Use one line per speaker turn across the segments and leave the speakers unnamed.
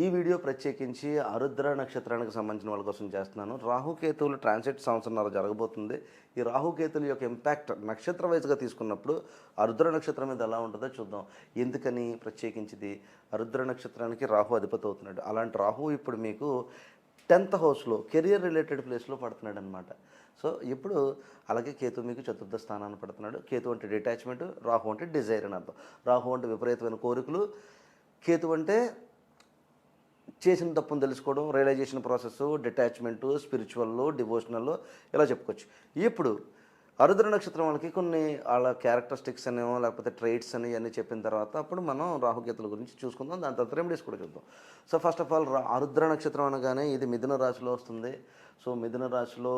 ఈ వీడియో ప్రత్యేకించి ఆరుద్ర నక్షత్రానికి సంబంధించిన వాళ్ళ కోసం చేస్తున్నాను. రాహుకేతువులు ట్రాన్సిట్ సంవత్సరంన్నర జరగబోతుంది. ఈ రాహుకేతువుల యొక్క ఇంపాక్ట్ నక్షత్ర వైజ్గా తీసుకున్నప్పుడు ఆరుద్ర నక్షత్రం మీద ఎలా ఉంటుందో చూద్దాం. ఎందుకని ప్రత్యేకించింది ఆరుద్ర నక్షత్రానికి రాహు అధిపతి అవుతున్నాడు. అలాంటి రాహు ఇప్పుడు మీకు 10th హౌస్లో కెరియర్ రిలేటెడ్ ప్లేస్లో పడుతున్నాడు అనమాట. సో ఇప్పుడు అలాగే కేతు మీకు చతుర్థ స్థానాన్ని పడుతున్నాడు. కేతు అంటే డిటాచ్మెంట్, రాహు అంటే డిజైర్ అని అర్థం. రాహు అంటే విపరీతమైన కోరికలు, కేతు అంటే చేసిన తప్పును తెలుసుకోవడం, రియలైజేషన్ ప్రాసెస్, డిటాచ్మెంటు, స్పిరిచువల్, డివోషనల్ ఇలా చెప్పుకోవచ్చు. ఇప్పుడు ఆరుద్ర నక్షత్రం వాళ్ళకి కొన్ని వాళ్ళ క్యారెక్టరిస్టిక్స్ అనేవో లేకపోతే ట్రైట్స్ అని ఇవన్నీ చెప్పిన తర్వాత అప్పుడు మనం రాహుకేతుల గురించి చూసుకుందాం. దాని తర్వాత రెమెడీస్ కూడా చూద్దాం. సో ఫస్ట్ ఆఫ్ ఆల్ ఆరుద్ర నక్షత్రం అనగానే ఇది మిథున రాశిలో వస్తుంది. సో మిథున రాశిలో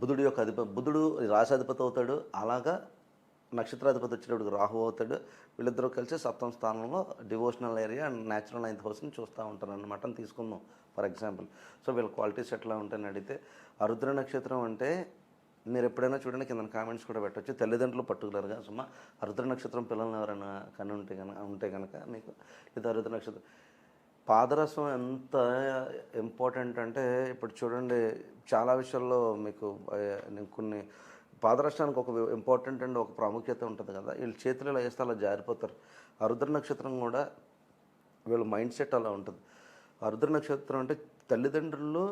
బుధుడు యొక్క బుధుడు రాశాధిపతి అవుతాడు. అలాగా నక్షత్రాధిపతి వచ్చేటప్పుడు రాహు అవుతాడు. వీళ్ళిద్దరూ కలిసి 7వ స్థానంలో devotional area and natural 9th హౌస్ని చూస్తూ ఉంటారు అన్నమాట అని తీసుకుందాం ఫర్ ఎగ్జాంపుల్. సో వీళ్ళ క్వాలిటీస్ ఎట్లా ఉంటాయని అడిగితే ఆరుద్ర నక్షత్రం అంటే మీరు ఎప్పుడైనా చూడండి, కింద కామెంట్స్ కూడా పెట్టవచ్చు. తల్లిదండ్రులు పర్టికులర్గా సుమా ఆరుద్ర నక్షత్రం పిల్లల్ని ఎవరైనా కని ఉంటే కనుక మీకు ఇది ఆరుద్ర నక్షత్రం పాదరసం ఎంత ఇంపార్టెంట్ అంటే ఇప్పుడు చూడండి చాలా విషయాల్లో మీకు నేను కొన్ని పాదరసానికి ఒక ఇంపార్టెంట్ అండ్ ఒక ప్రాముఖ్యత ఉంటుంది కదా. వీళ్ళ చేతులు ఇలా వేస్తే అలా జారిపోతారు. ఆరుద్ర నక్షత్రం కూడా వీళ్ళ మైండ్ సెట్ అలా ఉంటుంది. ఆరుద్ర నక్షత్రం అంటే తల్లిదండ్రులు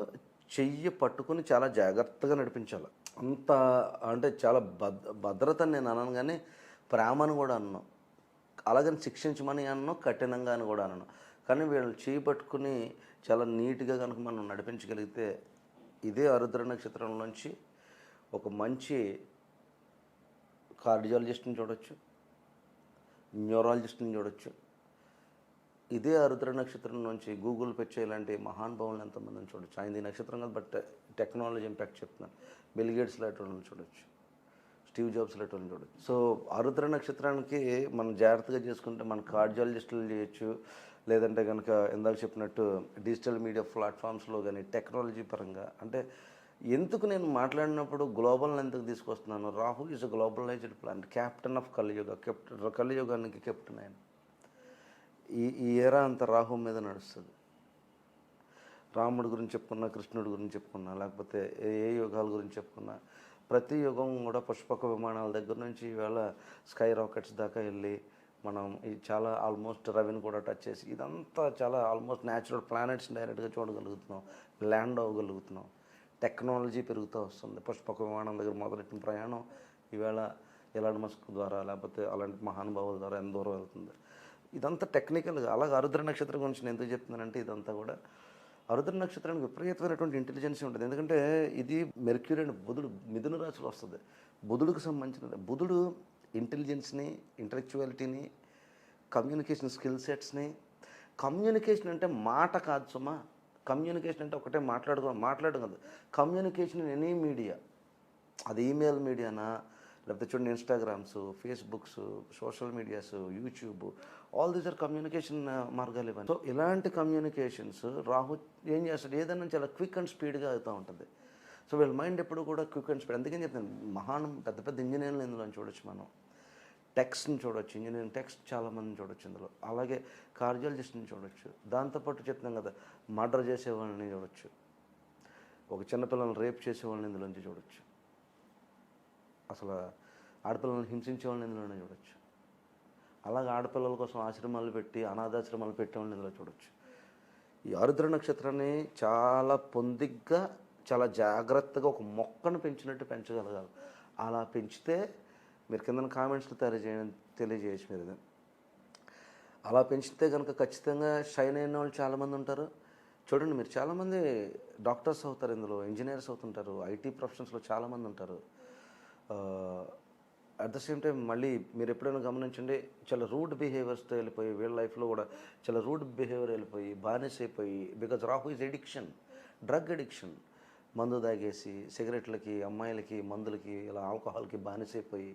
చెయ్యి పట్టుకుని చాలా జాగ్రత్తగా నడిపించాలి. అంత అంటే చాలా భద్రతని నేను అనను, కానీ ప్రేమను కూడా అన్నాను. అలాగని శిక్షించమని అన్నాను, కఠినంగా అని కూడా అన్నాను. కానీ వీళ్ళని చేయి పట్టుకుని చాలా నీట్గా కనుక మనం నడిపించగలిగితే ఇదే ఆరుద్ర నక్షత్రంలోంచి ఒక మంచి కార్డియాలజిస్ట్ని చూడొచ్చు, న్యూరాలజిస్ట్ని చూడొచ్చు. ఇదే ఆరుద్ర నక్షత్రం నుంచి గూగుల్ పెచ్చే ఇలాంటి మహానుభావులను ఎంతమందిని చూడొచ్చు. ఆయన ఈ నక్షత్రం కాదు, బట్ టెక్నాలజీ ఇంపాక్ట్ చెప్తున్నాను. బిల్ గేట్స్ లాంటి వాళ్ళని చూడొచ్చు, స్టీవ్ జాబ్స్ లాంటి వాళ్ళని చూడొచ్చు. సో ఆరుద్ర నక్షత్రానికి మనం జాగ్రత్తగా చేసుకుంటే మన కార్డియాలజిస్టులు చేయొచ్చు, లేదంటే కనుక ఇందాక చెప్పినట్టు డిజిటల్ మీడియా ప్లాట్ఫామ్స్లో కానీ టెక్నాలజీ పరంగా. అంటే ఎందుకు నేను మాట్లాడినప్పుడు గ్లోబల్ని ఎందుకు తీసుకొస్తున్నాను, Rahu is a globalized planet, captain of Kaliyuga, కలియుగానికి కెప్టెన్ ఆయన. ఈ ఏరా అంతా రాహు మీద నడుస్తుంది. రాముడి గురించి చెప్పుకున్నా, కృష్ణుడి గురించి చెప్పుకున్నా, లేకపోతే ఏ యుగాల గురించి చెప్పుకున్నా, ప్రతి యుగం కూడా పుష్పక విమానాల దగ్గర నుంచి ఈవేళ స్కై రాకెట్స్ దాకా వెళ్ళి మనం చాలా ఆల్మోస్ట్ రవిని కూడా టచ్ చేసి ఇదంతా చాలా ఆల్మోస్ట్ న్యాచురల్ ప్లానెట్స్ డైరెక్ట్గా చూడగలుగుతున్నాం, ల్యాండ్ అవ్వగలుగుతున్నాం. టెక్నాలజీ పెరుగుతూ వస్తుంది. పుష్పక విమానం దగ్గర మొదలెట్టిన ప్రయాణం ఈవేళ ఎలాన్ మస్క్ ద్వారా లేకపోతే అలాంటి మహానుభావుల ద్వారా ఎంత దూరం వెళ్తుంది. ఇదంతా టెక్నికల్గా. అలాగే ఆరుద్ర నక్షత్రం గురించి నేను ఎందుకు చెప్తున్నానంటే ఇదంతా కూడా ఆరుద్ర నక్షత్రానికి విపరీతమైనటువంటి ఇంటెలిజెన్సీ ఉంటుంది. ఎందుకంటే ఇది మెర్క్యూరీ అండ్ బుధుడు మిథున రాశిలో వస్తుంది. బుధుడికి సంబంధించిన బుధుడు ఇంటెలిజెన్స్ని, ఇంటలెక్చువాలిటీని, కమ్యూనికేషన్ స్కిల్ సెట్స్ని. కమ్యూనికేషన్ అంటే మాట కాదు సుమా. కమ్యూనికేషన్ అంటే ఒకటే మాట్లాడడం కాదు. కమ్యూనికేషన్ ఇన్ ఎనీ మీడియా, అది ఈమెయిల్ మీడియానా లేకపోతే చూడండి Instagrams, Facebooks, social medias, YouTube, all these are communication మార్గాలు ఇవన్నీ. సో ఇలాంటి కమ్యూనికేషన్స్ రాహు ఏం చేస్తాడు, ఏదైనా చాలా క్విక్ అండ్ స్పీడ్గా అవుతూ ఉంటుంది. సో వీళ్ళ మైండ్ ఎప్పుడు కూడా క్విక్ అండ్ స్పీడ్. అందుకని చెప్తాను పెద్ద పెద్ద ఇంజనీర్లు ఇందులో చూడొచ్చు, మనం టెక్స్ట్ని చూడొచ్చు, ఇంజనీరింగ్ టెక్స్ట్ చాలామందిని చూడొచ్చు ఇందులో. అలాగే కార్డియాలజిస్ట్ని చూడొచ్చు. దాంతోపాటు చెప్తున్నాం కదా, మర్డర్ చేసేవాళ్ళని చూడొచ్చు, ఒక చిన్నపిల్లల్ని రేప్ చేసేవాళ్ళని ఇందులోంచి చూడొచ్చు, అసలు ఆడపిల్లల్ని హింసించే వాళ్ళని ఇందులోనే చూడొచ్చు. అలాగే ఆడపిల్లల కోసం ఆశ్రమాలు పెట్టి అనాథాశ్రమాలు పెట్టేవాళ్ళని ఇందులో చూడొచ్చు. ఈ ఆరుద్ర నక్షత్రాన్ని చాలా పొందిగ్గా చాలా జాగ్రత్తగా ఒక మొక్కను పెంచినట్టు పెంచగలగాలి. అలా పెంచితే మీరు కింద కామెంట్స్లో తెలియజేయచ్చు. మీరు అలా పెంచితే కనుక ఖచ్చితంగా షైన్ అయిన వాళ్ళు చాలామంది ఉంటారు. చూడండి, మీరు చాలామంది డాక్టర్స్ అవుతారు, ఇందులో ఇంజనీర్స్ అవుతుంటారు, ఐటీ ప్రొఫెషన్స్లో చాలామంది ఉంటారు. అట్ ద సేమ్ టైం మళ్ళీ మీరు ఎప్పుడైనా గమనించండి, చాలా రూడ్ బిహేవియర్స్తో వెళ్ళిపోయి వీళ్ళ లైఫ్లో కూడా చాలా రూడ్ బిహేవియర్ వెళ్ళిపోయి బానిస అయిపోయి, because Rahu is addiction, drug addiction. మందు తాగేసి సిగరెట్లకి, అమ్మాయిలకి, మందులకి, ఇలా ఆల్కహాల్కి బానిస అయిపోయి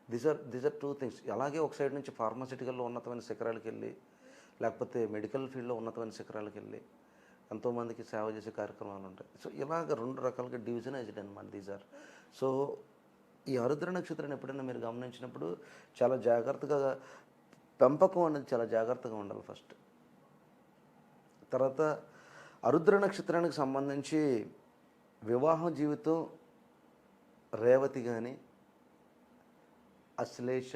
దీస్ ఆర్ 2 థింగ్స్. అలాగే ఒక సైడ్ నుంచి ఫార్మాసిటికల్లో ఉన్నతమైన శిఖరాలకు వెళ్ళి లేకపోతే మెడికల్ ఫీల్డ్లో ఉన్నతమైన శిఖరాలకు వెళ్ళి ఎంతోమందికి సేవ చేసే కార్యక్రమాలు ఉంటాయి. సో ఇలాగ 2 రకాలుగా డివిజనైజ్డ్ అనమాట దీస్ ఆర్. సో ఈ ఆరుద్ర నక్షత్రాన్ని ఎప్పుడైనా మీరు గమనించినప్పుడు చాలా జాగ్రత్తగా పెంపకం అనేది చాలా జాగ్రత్తగా ఉండాలి ఫస్ట్. తర్వాత ఆరుద్ర నక్షత్రానికి సంబంధించి వివాహ జీవితం రేవతి కానీ, అశ్లేష,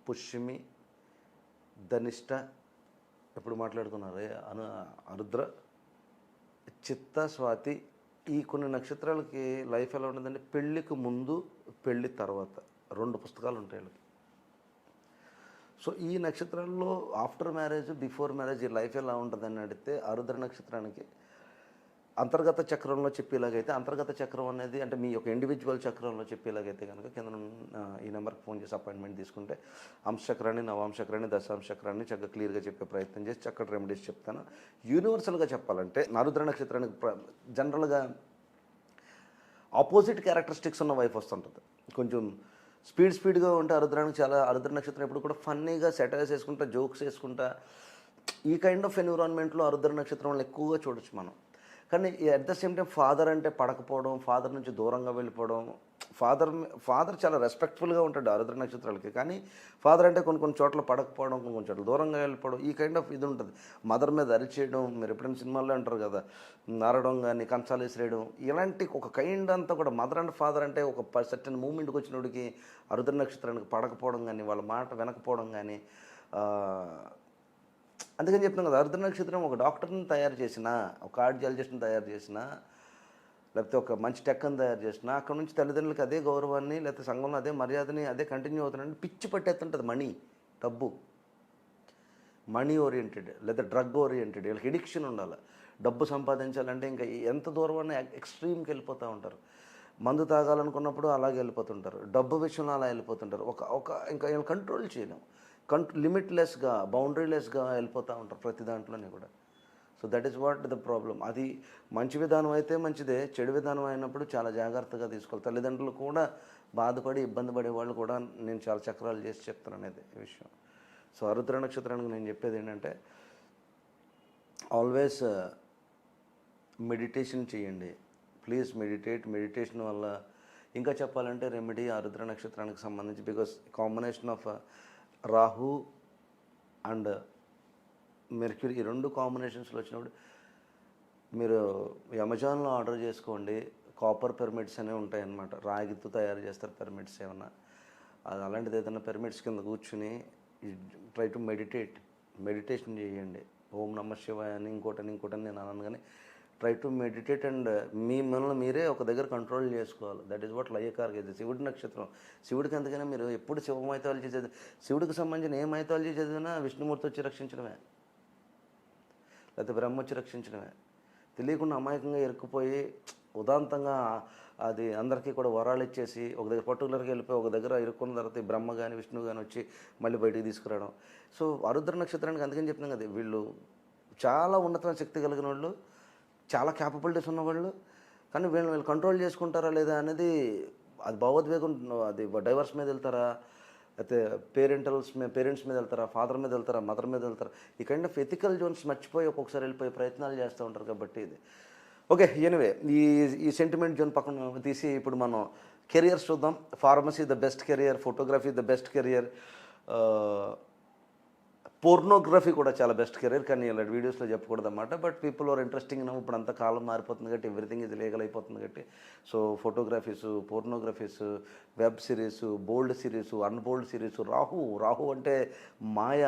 పుష్యమి, ధనిష్ట ఎప్పుడు మాట్లాడుకున్నారు ఆరుద్ర, చిత్త, స్వాతి, ఈ కొన్ని నక్షత్రాలకి లైఫ్ ఎలా ఉంటుందంటే పెళ్ళికి ముందు పెళ్ళి తర్వాత 2 పుస్తకాలు ఉంటాయి వీళ్ళకి. సో ఈ నక్షత్రాల్లో ఆఫ్టర్ మ్యారేజ్, బిఫోర్ మ్యారేజ్ ఈ లైఫ్ ఎలా ఉంటుందని అడిగితే ఆరుద్ర నక్షత్రానికి అంతర్గత చక్రంలో చెప్పేలాగైతే, అంతర్గత చక్రం అనేది అంటే మీ యొక్క ఇండివిజువల్ చక్రంలో చెప్పేలాగైతే కనుక కింద ఈ నెంబర్కి ఫోన్ చేసి అపాయింట్మెంట్ తీసుకుంటే అంశచక్రాన్ని, నవాంశచక్రాన్ని, దశాంశచక్రాన్ని చక్కగా క్లియర్గా చెప్పే ప్రయత్నం చేసి చక్కటి రెమెడీస్ చెప్తాను. యూనివర్సల్గా చెప్పాలంటే ఆరుద్ర నక్షత్రానికి జనరల్గా ఆపోజిట్ క్యారెక్టరిస్టిక్స్ ఉన్న వైఫ్ వస్తుంటుంది. కొంచెం స్పీడ్గా ఉంటే ఆరుద్ర నక్షత్రం ఎప్పుడు కూడా ఫన్నీగా సెటైర్స్ వేసుకుంటా, జోక్స్ వేసుకుంటా, ఈ కైండ్ ఆఫ్ ఎన్విరాన్మెంట్లో ఆరుద్ర నక్షత్రంలో ఎక్కువగా చూడొచ్చు మనం. కానీ at the same time father అంటే పడకపోవడం, ఫాదర్ నుంచి దూరంగా వెళ్ళిపోవడం, ఫాదర్ చాలా రెస్పెక్ట్ఫుల్గా ఉంటాడు ఆరుద్ర నక్షత్రాలకి, కానీ ఫాదర్ అంటే కొన్ని చోట్ల పడకపోవడం, కొన్ని చోట్ల దూరంగా వెళ్ళిపోవడం, ఈ కైండ్ ఆఫ్ ఇది ఉంటుంది. మదర్ మీద అరిచేయడం, మీరు ఎప్పుడైనా సినిమాల్లో అంటారు కదా, నారడం కానీ, కంచాలు వేసిరేయడం, ఇలాంటి ఒక కైండ్ అంతా కూడా మదర్ అండ్ ఫాదర్ అంటే ఒక సర్టన్ మూమెంట్కి వచ్చినోడికి ఆరుద్ర నక్షత్రానికి పడకపోవడం కానీ, వాళ్ళ మాట వినకపోవడం కానీ. అందుకని చెప్తున్నాం కదా, ఆరుద్ర నక్షత్రం ఒక డాక్టర్ని తయారు చేసిన, ఒక కార్డియాలజిస్ట్ని తయారు చేసిన, లేకపోతే ఒక మంచి టెక్కని తయారు చేసిన, అక్కడ నుంచి తల్లిదండ్రులకి అదే గౌరవాన్ని, లేకపోతే సంఘంలో అదే మర్యాదని అదే కంటిన్యూ అవుతుందంటే పిచ్చి పట్టేస్తుంటుంది. డబ్బు మనీ ఓరియంటెడ్ లేదా డ్రగ్ ఓరియంటెడ్, వీళ్ళకి ఎడిక్షన్ ఉండాలి. డబ్బు సంపాదించాలంటే ఇంకా ఎంత దూరమన్నా ఎక్స్ట్రీమ్కి వెళ్ళిపోతూ ఉంటారు. మందు తాగాలనుకున్నప్పుడు అలాగే వెళ్ళిపోతుంటారు, డబ్బు విషయంలో అలా వెళ్ళిపోతుంటారు. ఇంకా వీళ్ళు కంట్రోల్ చేయలేము, లిమిట్లెస్గా, బౌండరీలెస్గా వెళ్ళిపోతూ ఉంటారు ప్రతి దాంట్లోనే కూడా. So that is what the problem. అది మంచి విధానం అయితే మంచిదే, చెడు విధానం అయినప్పుడు చాలా జాగ్రత్తగా తీసుకోవాలి. తల్లిదండ్రులు కూడా బాధపడి ఇబ్బంది పడే వాళ్ళు కూడా నేను చాలా చక్రాలు చేసి చెప్తాను అనేది ఈ విషయం. సో ఆరుద్ర నక్షత్రానికి నేను చెప్పేది ఏంటంటే ఆల్వేస్ మెడిటేషన్ చేయండి ప్లీజ్. మెడిటేషన్ వల్ల ఇంకా చెప్పాలంటే రెమెడీ ఆరుద్ర నక్షత్రానికి సంబంధించి, because combination of Rahu and mercury, ఈ 2 కాంబినేషన్స్లో వచ్చినప్పుడు మీరు అమెజాన్లో ఆర్డర్ చేసుకోండి. కాపర్ పిరమిడ్స్ అనేవి ఉంటాయన్నమాట, రాగితో తయారు చేస్తారు పిరమిడ్స్ ఏమన్నా. అది అలాంటిది ఏదైనా పిరమిడ్స్ కింద కూర్చుని ట్రై టు మెడిటేషన్ చేయండి. ఓం నమ శివాయ అని ఇంకోటని నేను అన్నాను, కానీ ట్రై టు మెడిటేట్ అండ్ మిమ్మల్ని మీరే ఒక దగ్గర కంట్రోల్ చేసుకోవాలి. దట్ ఈస్ వాట్ లయకార్కి అయితే శివుడి నక్షత్రం. శివుడికి అందుకనే మీరు ఎప్పుడు శివమైతాలజీ చదివి, శివుడికి సంబంధించిన ఏ మైతాలజీ చదివినా విష్ణుమూర్తి వచ్చి రక్షించడమే, లేకపోతే బ్రహ్మ వచ్చి రక్షించడమే. తెలియకుండా అమాయకంగా ఇరుక్కుపోయి ఉదాంతంగా అది అందరికీ కూడా వరాలు ఇచ్చేసి ఒక దగ్గర పర్టికులర్గా వెళ్ళిపోయి ఒక దగ్గర ఇరుక్కున్న తర్వాత బ్రహ్మ కానీ విష్ణువు కానీ వచ్చి మళ్ళీ బయటికి తీసుకురావడం. సో ఆరుద్ర నక్షత్రానికి అందుకని చెప్తున్నాం కదా, వీళ్ళు చాలా ఉన్నతమైన శక్తి కలిగిన వాళ్ళు, చాలా క్యాపబిలిటీస్ ఉన్నవాళ్ళు, కానీ వీళ్ళు కంట్రోల్ చేసుకుంటారా లేదా అనేది అది భావోద్వేగం. అది డైవర్స్ మీద వెళ్తారా, అయితే పేరెంట్స్ మీద వెళ్తారా, ఫాదర్ మీద వెళ్తారా, మదర్ మీద వెళ్తారా, ఈ కైండ్ ఆఫ్ ఎథికల్ జోన్స్ మర్చిపోయి ఒక్కొక్కసారి వెళ్ళిపోయి ప్రయత్నాలు చేస్తూ ఉంటారు. కాబట్టి ఇది ఓకే. ఎనివే ఈ సెంటిమెంట్ జోన్ పక్కన తీసి ఇప్పుడు మనం కెరియర్స్ చూద్దాం. Pharmacy the best career, photography the best career, pornography కూడా చాలా బెస్ట్ కెరీర్, కానీ ఇలాంటి వీడియోస్లో చెప్పకూడదు అన్నమాట. బట్ పీపుల్ ఆర్ ఇంట్రెస్టింగ్ నవ్వు. ఇప్పుడు అంతా కాలం మారిపోతుంది కాబట్టి ఎవ్రీథింగ్ ఇది లీగల్ అయిపోతుంది కాబట్టి. సో ఫోటోగ్రఫీసు, పోర్నోగ్రఫీసు, వెబ్ సిరీసు, బోల్డ్ సిరీసు, అన్బోల్డ్ సిరీసు, రాహు అంటే మాయ,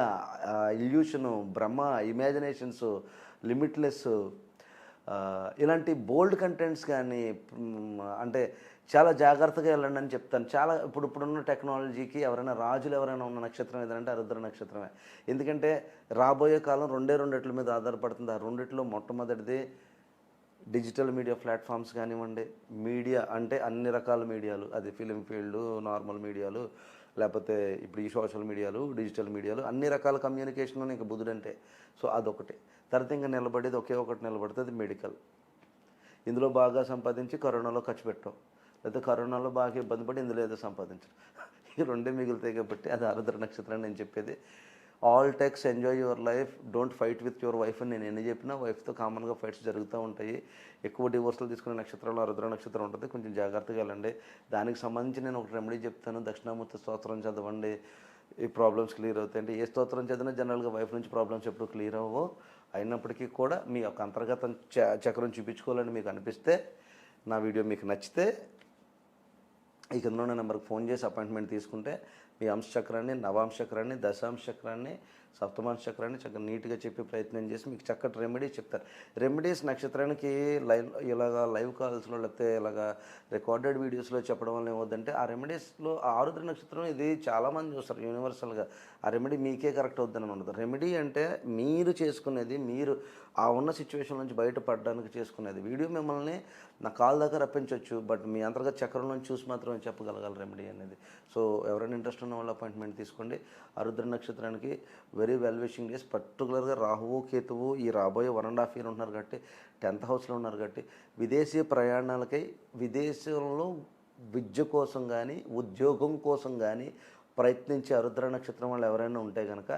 ఇల్యూషను, బ్రహ్మ, ఇమాజినేషన్స్, లిమిట్లెస్, ఇలాంటి బోల్డ్ కంటెంట్స్ కానీ అంటే చాలా జాగ్రత్తగా వెళ్ళండి అని చెప్తాను. చాలా ఇప్పుడున్న టెక్నాలజీకి రాజులు ఎవరైనా ఉన్న నక్షత్రం ఏదంటే ఆరుద్ర నక్షత్రమే. ఎందుకంటే రాబోయే కాలం రెండిట్ల మీద ఆధారపడుతుంది. ఆ రెండిట్లో మొట్టమొదటిది డిజిటల్ మీడియా ప్లాట్ఫామ్స్ కానివ్వండి, మీడియా అంటే అన్ని రకాల మీడియాలు, అది ఫిలిం ఫీల్డ్, నార్మల్ మీడియాలు, లేకపోతే ఇప్పుడు ఈ సోషల్ మీడియాలు, డిజిటల్ మీడియాలు, అన్ని రకాల కమ్యూనికేషన్లో ఇంకా బుధుడంటే. సో అదొకటి. తర్వాత ఇంకా నిలబడేది ఒకే ఒకటి నిలబడుతుంది, మెడికల్. ఇందులో బాగా సంపాదించి కరోనాలో ఖర్చు పెట్టాం, లేకపోతే కరోనాలో బాగా ఇబ్బంది పడి ఇందులో ఏదో సంపాదించడం, ఈ రెండే మిగులుతాయి. కాబట్టి అది ఆరుద్ర నక్షత్రం నేను చెప్పేది. All tax enjoy your life, don't fight with your wife అని నేను ఎన్ని చెప్పినా వైఫ్తో కామన్గా ఫైట్స్ jరుగుతూ ఉంటాయి. ఎక్కువ డివోర్సులు తీసుకునే నక్షత్రంలో ఆరుద్ర నక్షత్రం ఉంటుంది. కొంచెం జాగ్రత్తగా వెళ్ళండి. దానికి సంబంధించి నేను ఒక రెమెడీ చెప్తాను, దక్షిణామూర్తి స్తోత్రం చదవండి. ఈ ప్రాబ్లమ్స్ క్లియర్ అవుతాయంటే ఏ స్తోత్రం చదివినా జనరల్గా వైఫ్ నుంచి ప్రాబ్లమ్స్ ఎప్పుడు క్లియర్ అవ్వవు. అయినప్పటికీ కూడా మీ యొక్క అంతర్గతం చక్రం చూపించుకోవాలని మీకు అనిపిస్తే, నా వీడియో మీకు నచ్చితే ఈ కింద ఉన్న నెంబర్కి ఫోన్ చేసి అపాయింట్మెంట్ తీసుకుంటే మీ అంశ చక్రాన్ని, నవాంశ చక్రాన్ని, దశాంశ చక్రాన్ని, సప్తమాంశ చక్రాన్ని చక్కగా నీట్గా చెప్పే ప్రయత్నం చేసి మీకు చక్కటి రెమెడీస్ చెప్తారు. రెమెడీస్ నక్షత్రానికి లైవ్ కాల్స్లో లేకపోతే ఇలాగా రికార్డెడ్ వీడియోస్లో చెప్పడం వల్ల ఏమవుతుందంటే ఆ రెమెడీస్లో ఆరుద్ర నక్షత్రం ఇది చాలామంది చూస్తారు యూనివర్సల్గా. ఆ రెమెడీ మీకే కరెక్ట్ అవుతుందని ఉండదు. రెమెడీ అంటే మీరు చేసుకునేది, మీరు ఆ ఉన్న సిచ్యువేషన్ నుంచి బయటపడడానికి చేసుకునేది. వీడియో మిమ్మల్ని నా కాల్ దాకా రప్పించవచ్చు, బట్ మీ అంతర్గత చక్రం నుంచి చూసి మాత్రం చెప్పగలగాలి రెమెడీ అనేది. సో ఎవరైనా ఇంట్రెస్ట్ ఉన్న వాళ్ళు అపాయింట్మెంట్ తీసుకోండి. ఆరుద్ర నక్షత్రానికి వెరీ వెల్ విషింగ్ డేస్. పర్టికులర్గా రాహువు కేతువు ఈ రాబోయే 1.5 year ఉంటున్నారు కాబట్టి 10th హౌస్లో ఉన్నారు కాబట్టి విదేశీ ప్రయాణాలకై విదేశంలో విద్య కోసం కానీ ఉద్యోగం కోసం కానీ ప్రయత్నించే ఆరుద్ర నక్షత్రం వాళ్ళు ఎవరైనా ఉంటే కనుక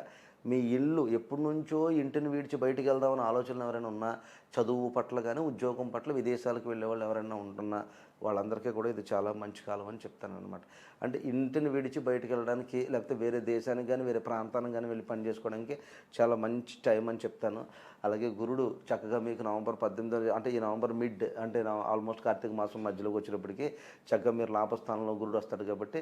మీ ఇల్లు ఎప్పటి నుంచో ఇంటిని విడిచి బయటికి వెళ్దామని ఆలోచనలు ఎవరైనా ఉన్నా, చదువు పట్ల కానీ ఉద్యోగం పట్ల విదేశాలకు వెళ్ళే వాళ్ళు ఎవరైనా ఉంటున్నా వాళ్ళందరికీ కూడా ఇది చాలా మంచి కాలం అని చెప్తాను అనమాట. అంటే ఇంటిని విడిచి బయటికి వెళ్ళడానికి లేకపోతే వేరే దేశానికి కానీ వేరే ప్రాంతానికి కానీ వెళ్ళి పని చేసుకోవడానికి చాలా మంచి టైం అని చెప్తాను. అలాగే గురుడు చక్కగా మీకు నవంబర్ 18 అంటే ఈ నవంబర్ మిడ్ అంటే ఆల్మోస్ట్ కార్తీక మాసం మధ్యలోకి వచ్చినప్పటికీ చక్కగా మీరు లాభస్థానంలో గురుడు వస్తాడు కాబట్టి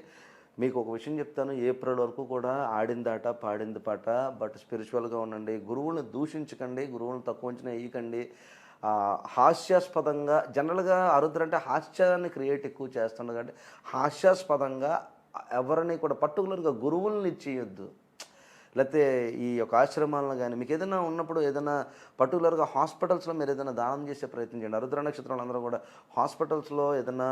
మీకు ఒక విషయం చెప్తాను. ఏప్రిల్ వరకు కూడా ఆడిందాట పాడింది పాట. బట్ స్పిరిచువల్గా ఉండండి, గురువులను దూషించకండి, గురువులను తక్కువ అంచనా వేయకండి. హాస్యాస్పదంగా జనరల్గా ఆరుద్ర అంటే హాస్యాన్ని క్రియేట్ ఎక్కువ చేస్తుండదు కాబట్టి హాస్యాస్పదంగా ఎవరిని కూడా పర్టికులర్గా గురువులను ఇచ్చేయొద్దు. లేకపోతే ఈ యొక్క ఆశ్రమాలను కానీ మీకు ఏదైనా ఉన్నప్పుడు ఏదైనా పర్టికులర్గా హాస్పిటల్స్లో మీరు ఏదైనా దానం చేసే ప్రయత్నం చేయండి. ఆరుద్ర నక్షత్రాలు అందరూ కూడా హాస్పిటల్స్లో ఏదైనా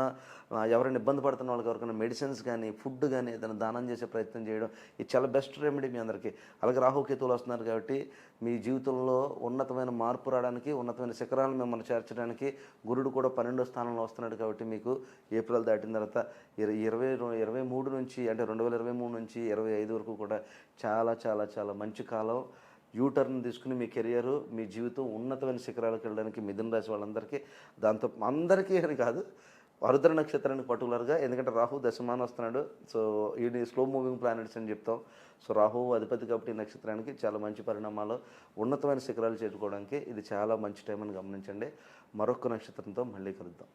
ఎవరైనా ఇబ్బంది పడుతున్న వాళ్ళకి ఎవరికైనా మెడిసిన్స్ కానీ ఫుడ్ కానీ ఏదైనా దానం చేసే ప్రయత్నం చేయడం ఇది చాలా బెస్ట్ రెమెడీ మీ అందరికీ. అలాగే రాహుకేతువులు వస్తున్నారు కాబట్టి మీ జీవితంలో ఉన్నతమైన మార్పు రావడానికి, ఉన్నతమైన శిఖరాలను మిమ్మల్ని చేర్చడానికి గురుడు కూడా 12వ స్థానంలో వస్తున్నాడు కాబట్టి మీకు ఏప్రిల్ దాటిన తర్వాత 23 నుంచి అంటే 2023 నుంచి 25 వరకు కూడా చాలా చాలా చాలా మంచి కాలం. యూటర్న్ తీసుకుని మీ కెరియర్, మీ జీవితం ఉన్నతమైన శిఖరాలకు వెళ్ళడానికి మిథున రాశి వాళ్ళందరికీ, దాంతో అందరికీ అని కాదు ఆరుద్ర నక్షత్రానికి పర్టికులర్గా, ఎందుకంటే రాహు దశమానం వస్తున్నాడు. సో ఇది స్లో మూవింగ్ ప్లానెట్స్ అని చెప్తాం. సో రాహు అధిపతి కాబట్టి ఈ నక్షత్రానికి చాలా మంచి పరిణామాలు, ఉన్నతమైన శిఖరాలు చేరుకోవడానికి ఇది చాలా మంచి టైం అని గమనించండి. మరొక నక్షత్రంతో మళ్ళీ కలుద్దాం.